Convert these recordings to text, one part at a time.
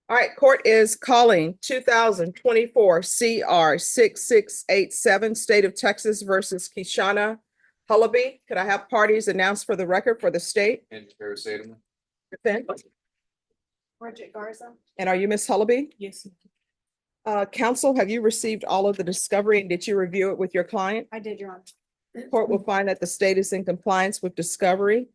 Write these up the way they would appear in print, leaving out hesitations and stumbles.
All right, court is calling 2024 CR 6687, State of Texas versus Kishana Hullaby. Could I have parties announced for the record for the state? And Harris Sademan. Defend. Bridget Garza. And are you Ms. Hullaby? Yes, Counsel, have you received all of the discovery and did you review it with your client? I did, Your Honor. Court will find that the state is in compliance with discovery.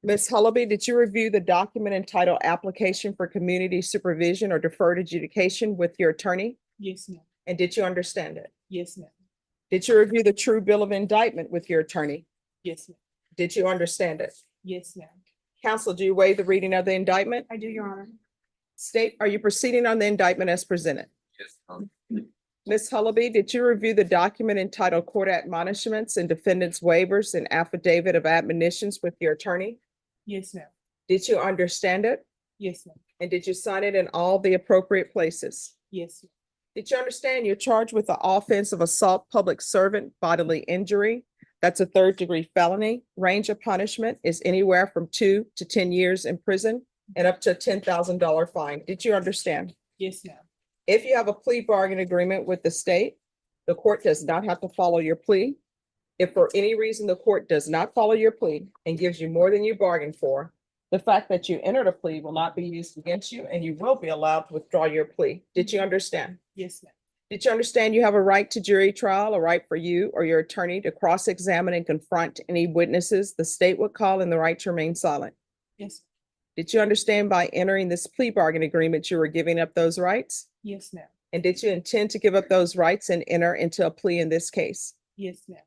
Ms. Hullaby, did you review the document entitled Application for Community Supervision or Deferred Adjudication with your attorney? Yes, ma'am. And did you understand it? Yes, ma'am. Did you review the true bill of indictment with your attorney? Yes, ma'am. Did you understand it? Yes, ma'am. Counsel, do you waive the reading of the indictment? I do, Your Honor. State, are you proceeding on the indictment as presented? Yes. Ms. Hullaby, did you review the document entitled Court Admonishments and Defendants Waivers and Affidavit of Admonitions with your attorney? Yes, ma'am. Did you understand it? Yes, ma'am. And did you sign it in all the appropriate places? Yes, ma'am. Did you understand you're charged with the offense of assault public servant bodily injury? That's a third-degree felony. Range of punishment is anywhere from 2 to 10 years in prison and up to a $10,000 fine. Did you understand? Yes, ma'am. If you have a plea bargain agreement with the state, the court does not have to follow your plea. If for any reason the court does not follow your plea and gives you more than you bargained for, the fact that you entered a plea will not be used against you and you will be allowed to withdraw your plea. Did you understand? Yes, ma'am. Did you understand you have a right to jury trial, a right for you or your attorney to cross-examine and confront any witnesses the state would call and the right to remain silent? Yes, Did you understand by entering this plea bargain agreement, you were giving up those rights? yes, ma'am. And did you intend to give up those rights and enter into a plea in this case? Yes, ma'am.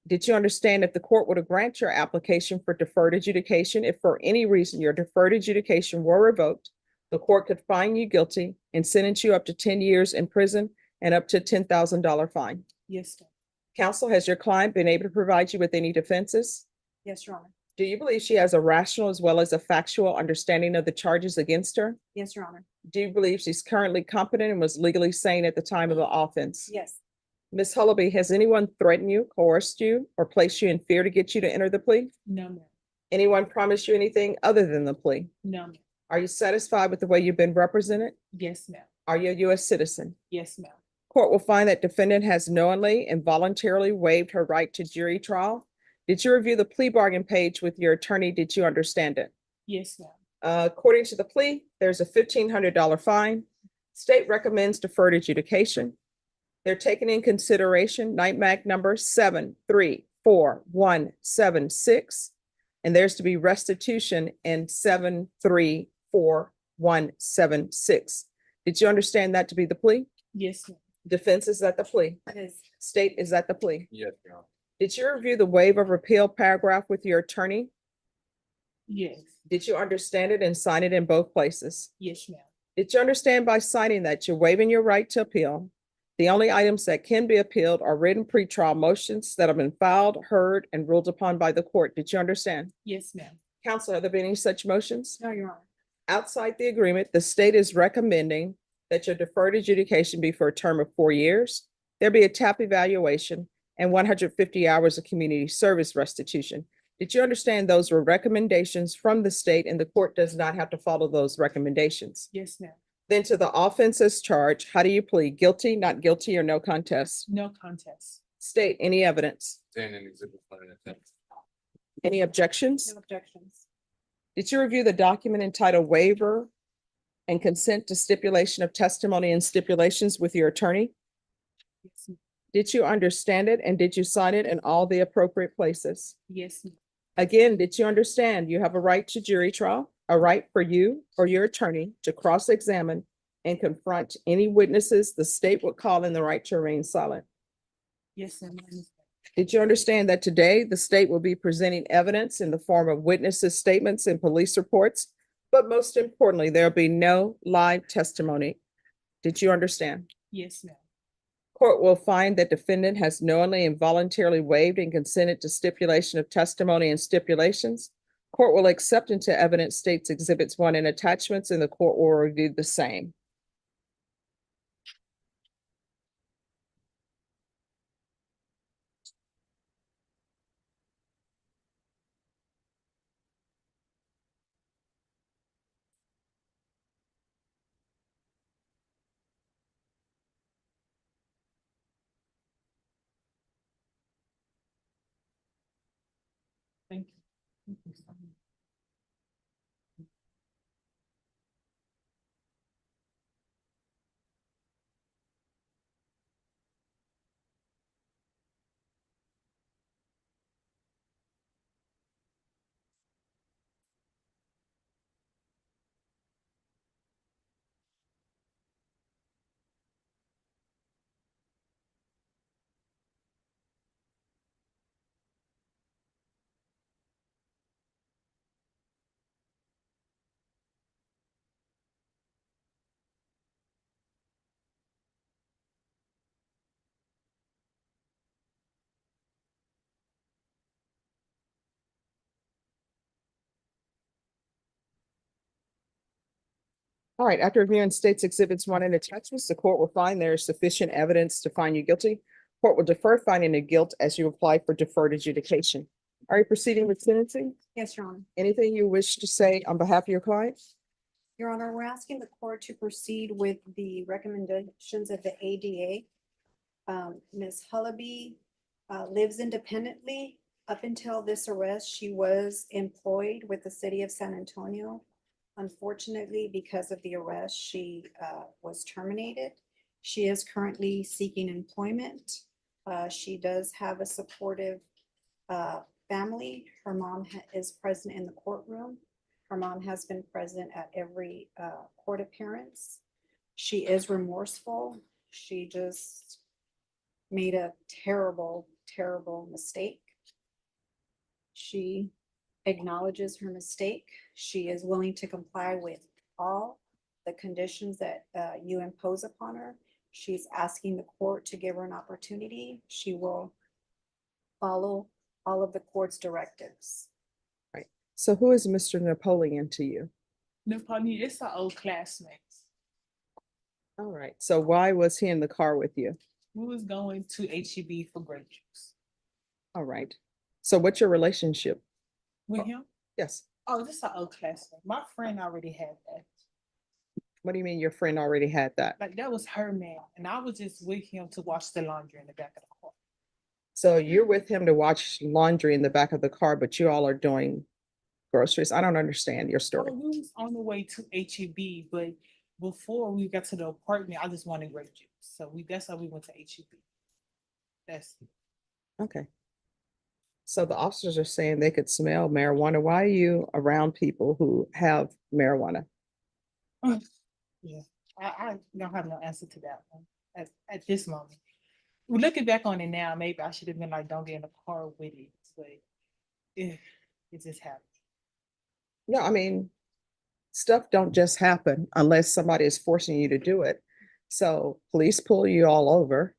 Did you understand if the court were to grant your application for deferred adjudication, if for any reason your deferred adjudication were revoked, the court could find you guilty and sentence you up to 10 years in prison and up to a $10,000 fine? Yes, ma'am. Counsel, has your client been able to provide you with any defenses? Yes, Your Honor. Do you believe she has a rational as well as a factual understanding of the charges against her? Yes, Your Honor. Do you believe she's currently competent and was legally sane at the time of the offense? Yes. Ms. Hullaby, has anyone threatened you, coerced you, or placed you in fear to get you to enter the plea? No, ma'am. Anyone promised you anything other than the plea? No, ma'am. Are you satisfied with the way you've been represented? Yes, ma'am. Are you a U.S. citizen? Yes, ma'am. Court will find that defendant has knowingly and voluntarily waived her right to jury trial. Did you review the plea bargain page with your attorney? Did you understand it? Yes, ma'am. According to the plea, there's a $1,500 fine. State recommends deferred adjudication. They're taking in consideration NIMAC number 734176, and there's to be restitution in 734176. Did you understand that to be the plea? Yes, ma'am. Defense is at the plea. Yes. State is at the plea. Yes, Your Honor. Did you review the waiver of repeal paragraph with your attorney? Yes. Did you understand it and sign it in both places? Yes, ma'am. Did you understand by signing that you're waiving your right to appeal? The only items that can be appealed are written pretrial motions that have been filed, heard, and ruled upon by the court. Did you understand? Yes, ma'am. Counsel, have there been any such motions? No, Your Honor. Outside the agreement, the state is recommending that your deferred adjudication be for a term of 4 years. There be a TAP evaluation and 150 hours of community service restitution. Did you understand those were recommendations from the state and the court does not have to follow those recommendations? Yes, ma'am. Then to the offenses charged, how do you plead? Guilty, not guilty, or no contest? No contest. State any evidence. Stand in exhibit 1 and attest. Any objections? No objections. Did you review the document entitled Waiver and Consent to Stipulation of Testimony and Stipulations with your attorney? Yes, ma'am. Did you understand it and did you sign it in all the appropriate places? Yes, ma'am. Again, did you understand you have a right to jury trial, a right for you or your attorney to cross-examine and confront any witnesses the state would call in the right to remain silent? Yes, ma'am. I understand. Did you understand that today the state will be presenting evidence in the form of witnesses' statements and police reports? But most importantly, there'll be no live testimony. Did you understand? Yes, ma'am. Court will find that defendant has knowingly and voluntarily waived and consented to stipulation of testimony and stipulations. Court will accept into evidence states exhibits 1 and attachments, and the court will review the same. All right, after reviewing states exhibits 1 and attachments, the court will find there is sufficient evidence to find you guilty. Court will defer finding of guilt as you apply for deferred adjudication. Are you proceeding with sentencing? Yes, Your Honor. Anything you wish to say on behalf of your client? Your Honor, we're asking the court to proceed with the recommendations of the ADA. Ms. Hullaby lives independently. Up until this arrest, she was employed with the city of San Antonio. Unfortunately, because of the arrest, she was terminated. She is currently seeking employment. She does have a supportive family. Her mom is present in the courtroom. Her mom has been present at every court appearance. She is remorseful. She just made a terrible, terrible mistake. She acknowledges her mistake. She is willing to comply with all the conditions that you impose upon her. She's asking the court to give her an opportunity. She will follow all of the court's directives. So who is Mr. Napoleon to you? Napoleon, it's our old classmates. All right, so why was he in the car with you? We was going to HEB for grape juice. All right, so what's your relationship? With him? Yes, Oh, this is our old classmate. My friend already had that. what do you mean your friend already had that? Like that was her man. And I was just with him to wash the laundry in the back of the car. So you're with him to watch laundry in the back of the car, but you all are doing groceries? I don't understand your So story. we was on the way to HEB, but before we got to the apartment, I just wanted grape juice. So that's how we went to HEB. That's Okay. So the officers are saying they could smell marijuana. Why are you around people who have marijuana? yeah. I don't have no answer to that one at this moment. Looking back on it now, maybe I should have been like, don't get in the car with it. But it just happened. Yeah, I mean, stuff don't just happen unless somebody is forcing you to do it. So police pull you all over,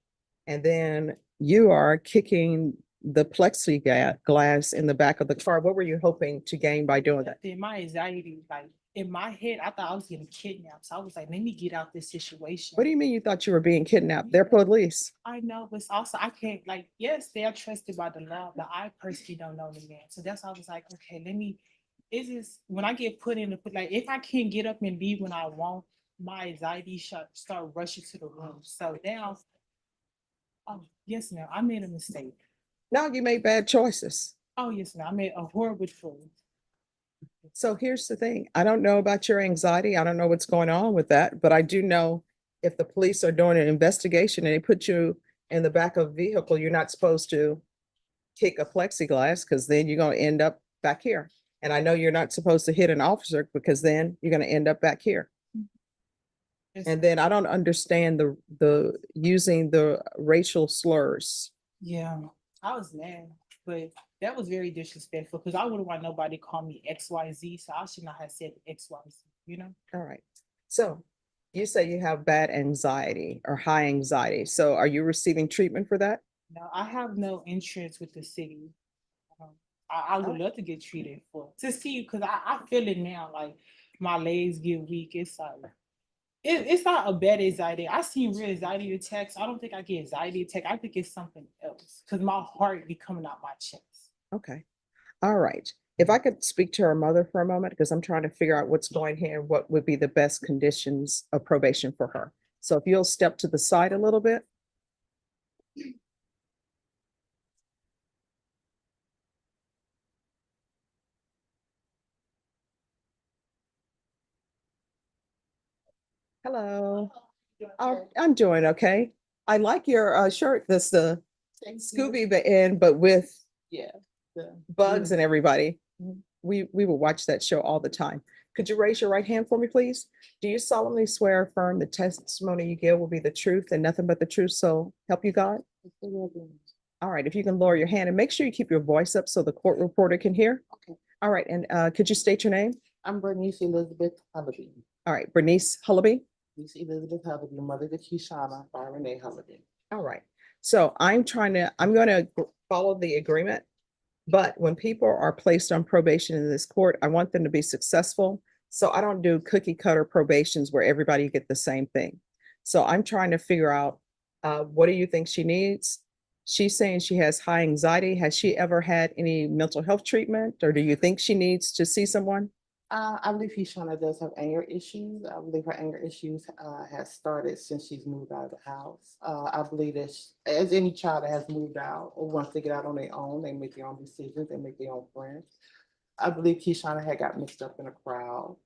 and then you are kicking the plexiglass in the back of the car. What were you hoping to gain by doing that? Then my anxiety, like in my head, I thought I was getting kidnapped. So I was like, let me get out this situation. What do you mean you thought you were being kidnapped? They're police. I know, but also I can't like, yes, they are trusted by the law, but I personally don't know the man. So that's why I was like, okay, it's just when I get put in the like if I can't get up and leave when I want, my anxiety start rushing to the room. So now, oh yes, now I made a mistake. No, you made bad choices. Oh yes, now I made a horrible choice. So here's the thing. I don't know about your anxiety. I don't know what's going on with that, but I do know if the police are doing an investigation and they put you in the back of a vehicle, you're not supposed to kick a plexiglass because then you're going to end up back here. And I know you're not supposed to hit an officer because then you're going to end up back here. Yes. And then I don't understand the using the racial slurs. Yeah, I was mad, but that was very disrespectful because I wouldn't want nobody to call me XYZ, so I should not have said XYZ, you know? All right. So you say you have bad anxiety or high anxiety. So are you receiving treatment for that? No, I have no insurance with the city. I would love to get treated to see because I feel it now, like my legs get weak. It's like it's not a bad anxiety. I see real anxiety attacks. I don't think I get anxiety attack. I think it's something else because my heart be coming out my chest. Okay. All right. If I could speak to her mother for a moment, because I'm trying to figure out what's going here, what would be the best conditions of probation for her. So if you'll step to the side a little bit. Hello. I'm doing okay. I like your shirt. That's the Scooby Van, but with Yeah. Bugs and everybody. We will watch that show all the time. Could you raise your right hand for me, please? Do you solemnly swear or affirm the testimony you give will be the truth and nothing but the truth, so help you God? All right, if you can lower your hand and make sure you keep your voice up so the court reporter can hear. Okay. All right, and could you state your name? I'm Bernice Elizabeth Hullaby. All right, Bernice Hullaby. Bernice Elizabeth Hullaby, mother to Kishana by Renee Hullaby. All right. So I'm going to follow the agreement. But when people are placed on probation in this court, I want them to be successful. So I don't do cookie cutter probations where everybody get the same thing. So I'm trying to figure out, what do you think she needs? She's saying she has high anxiety. Has she ever had any mental health treatment, or do you think she needs to see someone? I believe Kishana does have anger issues. I believe her anger issues has started since she's moved out of the house. I believe that as any child that has moved out or wants to get out on their own, they make their own decisions, they make their own friends. I believe Kishana had got mixed up in a crowd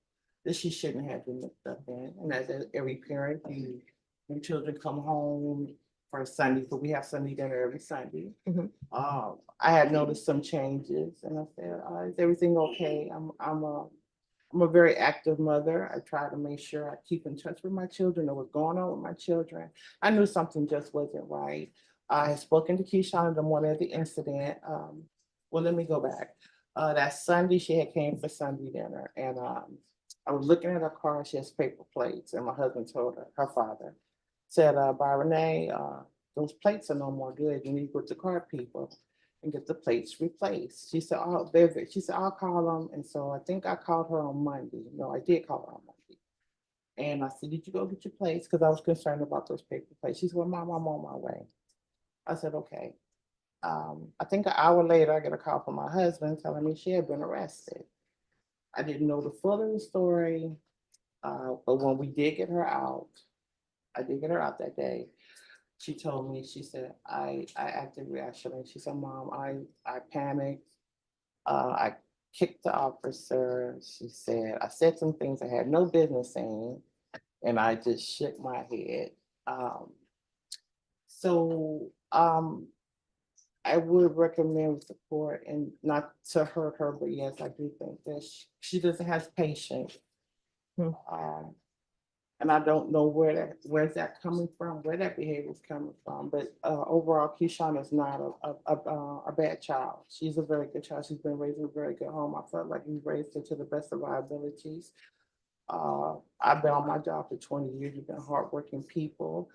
that she shouldn't have been mixed up in. And as every parent, when children come home for Sunday, but we have Sunday dinner every Sunday. Mhm. I had noticed some changes, and I said, "Is everything okay?" I'm a very active mother. I try to make sure I keep in touch with my children, know what's going on with my children. I knew something just wasn't right. I had spoken to Keyshawn the morning of the incident. Well, let me go back. That Sunday, she had came for Sunday dinner, and I was looking at her car. She has paper plates, and my husband told her father, said, "By Renee, those plates are no more good. You need to go to car people and get the plates replaced." She said, "Oh, she said, I'll call them." And so I think I called her on Monday. No, I did call her on Monday. And I said, "Did you go get your plates?" Because I was concerned about those paper plates. She said, "Well, Mom, I'm on my way." I said, "Okay." I think an hour later, I get a call from my husband telling me she had been arrested. I didn't know the full of the story, but when we did get her out, I did get her out that day. She told me, she said, I acted irrationally. She said, "Mom, I panicked. I kicked the officer." She said, "I said some things I had no business saying, and I just shook my head." Um, so I would recommend with the court, and not to hurt her, but yes, I do think that she doesn't have patience. Hmm. And I don't know where's that coming from, where that behavior is coming from. But overall, Keyshawn is not a bad child. She's a very good child. She's been raised in a very good home. I felt like we raised her to the best of our abilities. I've been on my job for 20 years. We've been hardworking people.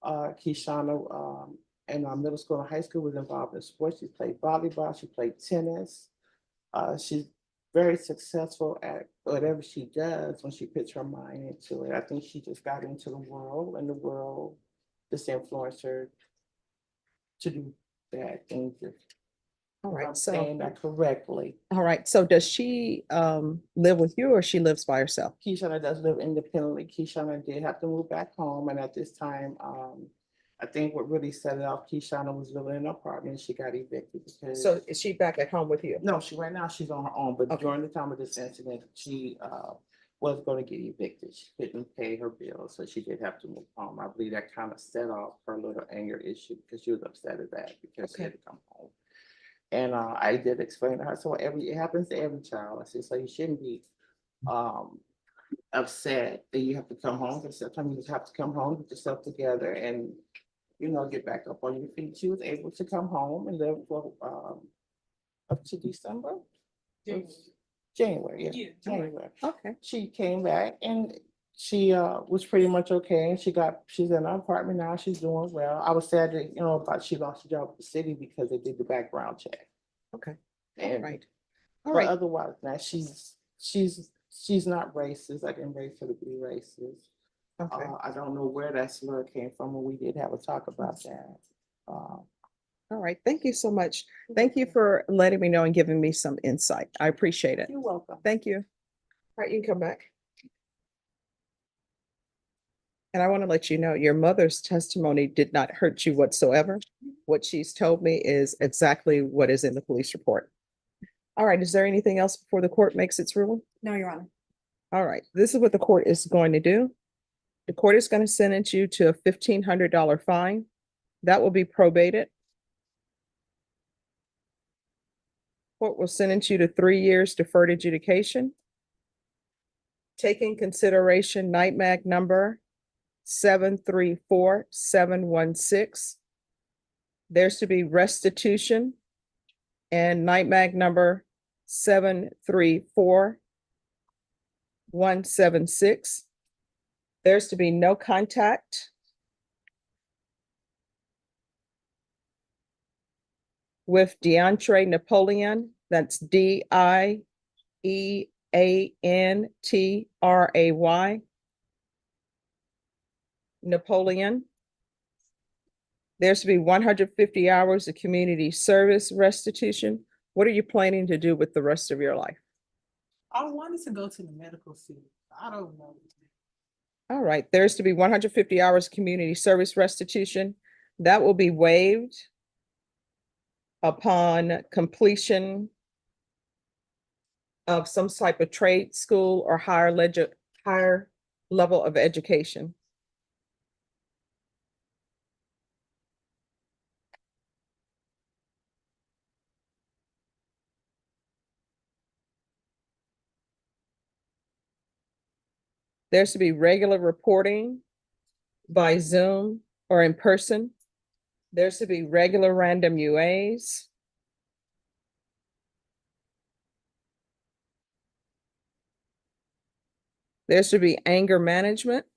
Keyshawn in middle school and high school was involved in sports. She played volleyball. She played tennis. She's very successful at whatever she does when she puts her mind into it. I think she just got into the world, and the world just influenced her to do bad things. All If right, I'm so, saying that correctly. all right, so does she live with you, or she lives by herself? Keishana does live independently. Keishana did have to move back home, and at this time, I think what really set it off, Keishana was living in an apartment. She got evicted because. So is she back at home with you? No, right now she's on her own, but Okay. during the time of this incident, she was going to get evicted. She couldn't pay her bills, so she did have to move home. I believe that kind of set off her little anger issue because she was upset at that because she had to come home. And I did explain to her, so it happens to every child. I said, so you shouldn't be upset that you have to come home, because sometimes you just have to come home, get yourself together, and get back up on your feet. She was able to come home and live for up to December. January, yeah, Yeah, January. Okay. She came back and she was pretty much okay. And she's in an apartment now. She's doing well. I was sad that about she lost her job at the city because they did the background check. Okay. All And right. All but right. otherwise, now she's not racist. I didn't raise her to be racist. Okay. I don't know where that slur came from, and we did have a talk about that. All right. Thank you so much. Thank you for letting me know and giving me some insight. I appreciate it. You're welcome. Thank you. All right, you can come back. And I want to let you know, your mother's testimony did not hurt you whatsoever. What she's told me is exactly what is in the police report. All right, is there anything else before the court makes its ruling? No, Your Honor. All right, this is what the court is going to do. The court is going to sentence you to a $1,500 fine. That will be probated. Court will sentence you to 3 years deferred adjudication. Taking consideration NIGHTMAG number 734716. There's to be restitution and NIGHTMAG number 734176. There's to be no contact with DeAntray Napoleon. That's DIEANTRAY. Napoleon. There's to be 150 hours of community service restitution. What are you planning to do with the rest of your life? I wanted to go to the medical field. I don't know. All right, there's to be 150 hours of community service restitution. That will be waived upon completion of some type of trade school or higher level of education. There's to be regular reporting by Zoom or in person. There's to be regular random UAs. There's to be anger management.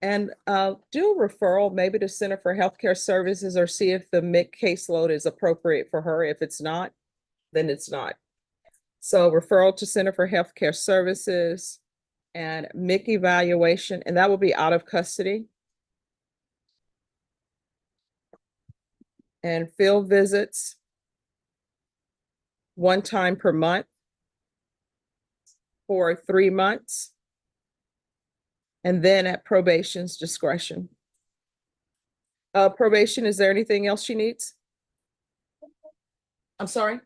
And do a referral, maybe to Center for Healthcare Services, or see if the MIC caseload is appropriate for her. If it's not, then it's not. So referral to Center for Healthcare Services and MIC evaluation, and that will be out of custody. And field visits 1 time per month for 3 months. And then at probation's discretion. Probation, is there anything else she needs? I'm sorry?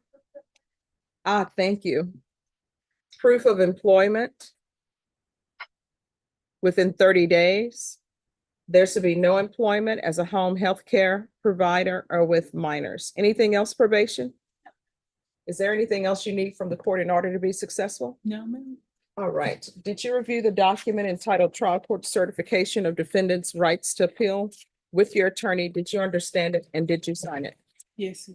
Thank you. Proof of employment within 30 days. There's to be no employment as a home health care provider or with minors. Anything else, probation? Is there anything else you need from the court in order to be successful? No, ma'am. All right. Did you review the document entitled Trial Court Certification of Defendants' Rights to Appeal with your attorney? Did you understand it and did you sign it? Yes, sir.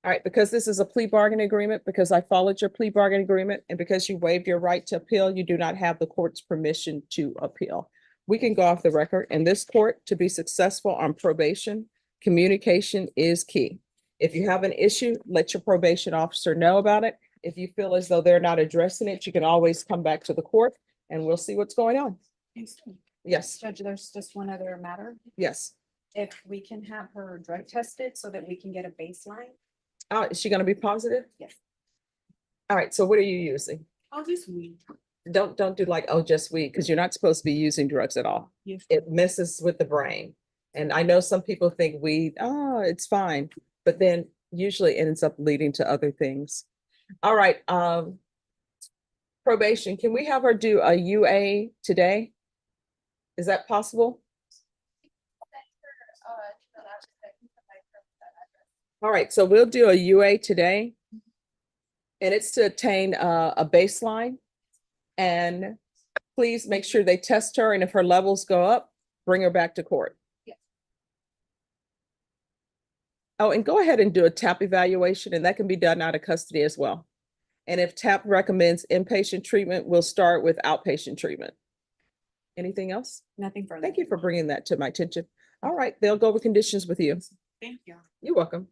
All right, because this is a plea bargain agreement, because I followed your plea bargain agreement, and because you waived your right to appeal, you do not have the court's permission to appeal. We can go off the record. In this court, to be successful on probation, communication is key. If you have an issue, let your probation officer know about it. If you feel as though they're not addressing it, you can always come back to the court and we'll see what's going on. Yes, sir. Yes, Judge, there's just one other matter. yes. If we can have her drug tested so that we can get a baseline. Is she gonna be positive? Yes. All right, so what are you using? Oh, this week. Don't do like, oh, just weed, because you're not supposed to be using drugs at all. Yes. It messes with the brain. And I know some people think weed, oh, it's fine, but then usually ends up leading to other things. All right, probation, can we have her do a UA today? Is that possible? All right, so we'll do a UA today. And it's to attain a baseline. And please make sure they test her, and if her levels go up, bring her back to court. Yes. Oh, and go ahead and do a TAP evaluation, and that can be done out of custody as well. And if TAP recommends inpatient treatment, we'll start with outpatient treatment. Anything else? Nothing further. Thank you for bringing that to my attention. All right, they'll go over conditions with you. Thank you. You're welcome.